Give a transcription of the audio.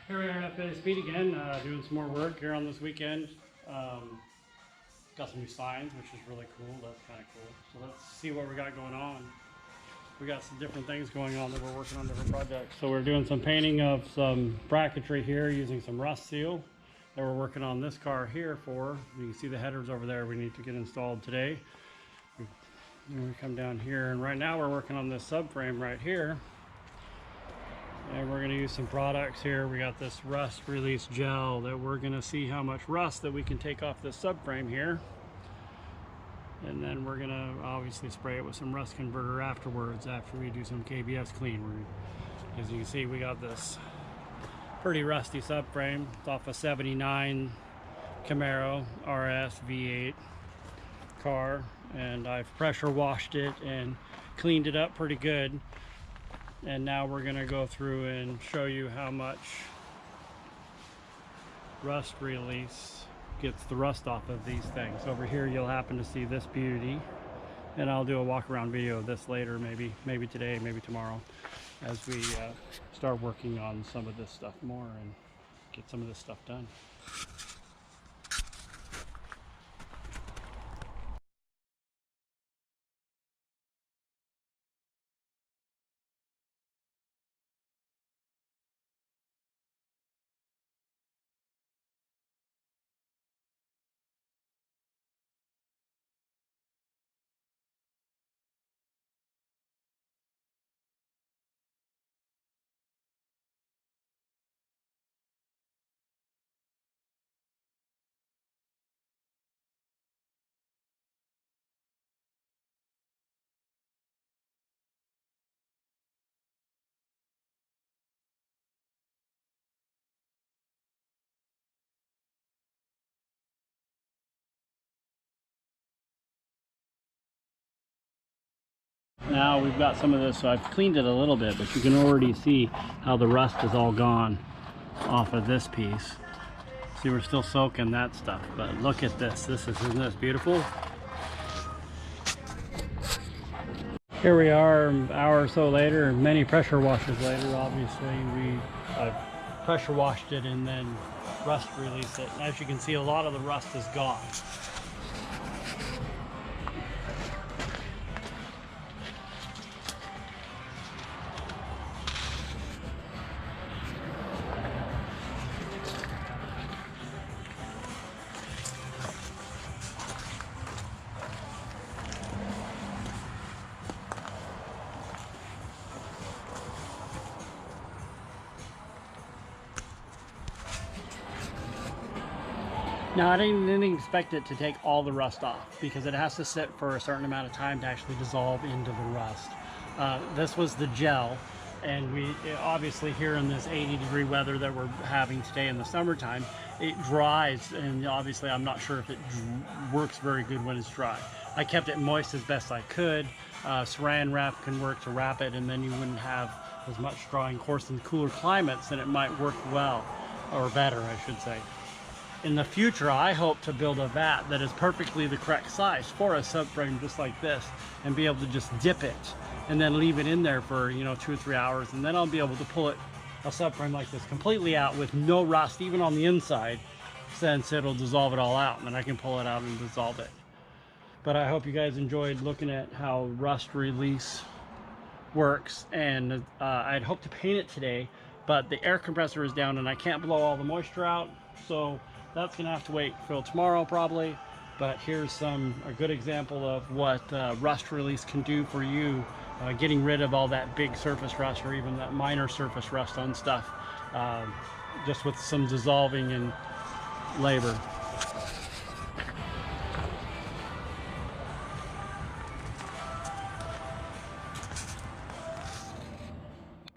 Here we are at FA Speed again, doing some more work here on this weekend. Got some new signs, which is really cool. That's kind of cool. So let's see what we got going on. We got some different things going on that we're working on, different projects. So we're doing some painting of some bracketry here using some rust seal that we're working on this car here for. You can see the headers over there we need to get installed today. We come down here, and right now we're working on this subframe right here. And we're going to use some products here. We got this rust release gel that we're going to see how much rust that we can take off this subframe here. And then we're going to obviously spray it with some rust converter afterwards after we do some KBS clean. As you can see, we got this pretty rusty subframe. It's off a 79 Camaro RS V8 car, and I've pressure washed it and cleaned it up pretty good. And now we're going to go through and show you how much rust release gets the rust off of these things. Over here you'll happen to see this beauty, and I'll do a walk around video of this later, maybe today, maybe tomorrow, as we start working on some of this stuff more and get some of this stuff done. Now we've got some of this, so I've cleaned it a little bit, but you can already see how the rust is all gone off of this piece. See, we're still soaking that stuff, but look at this. Isn't this beautiful? Here we are, an hour or so later, many pressure washes later. Obviously, I've pressure washed it and then rust released it. As you can see, a lot of the rust is gone. Now, I didn't expect it to take all the rust off because it has to sit for a certain amount of time to actually dissolve into the rust. This was the gel, and obviously here in this 80-degree weather that we're having today in the summertime, it dries, and obviously I'm not sure if it works very good when it's dry. I kept it moist as best I could. Saran wrap can work to wrap it, and then you wouldn't have as much drying. Of course, in cooler climates, then it might work well, or better, I should say. In the future, I hope to build a vat that is perfectly the correct size for a subframe just like this, and be able to just dip it and then leave it in there for 2 or 3 hours, and then I'll be able to pull a subframe like this completely out with no rust even on the inside, since it'll dissolve it all out, and then I can pull it out and dissolve it. But I hope you guys enjoyed looking at how rust release works, and I'd hoped to paint it today, but the air compressor is down and I can't blow all the moisture out, so that's gonna have to wait till tomorrow probably. But here's a good example of what rust release can do for you, getting rid of all that big surface rust or even that minor surface rust on stuff, just with some dissolving and labor.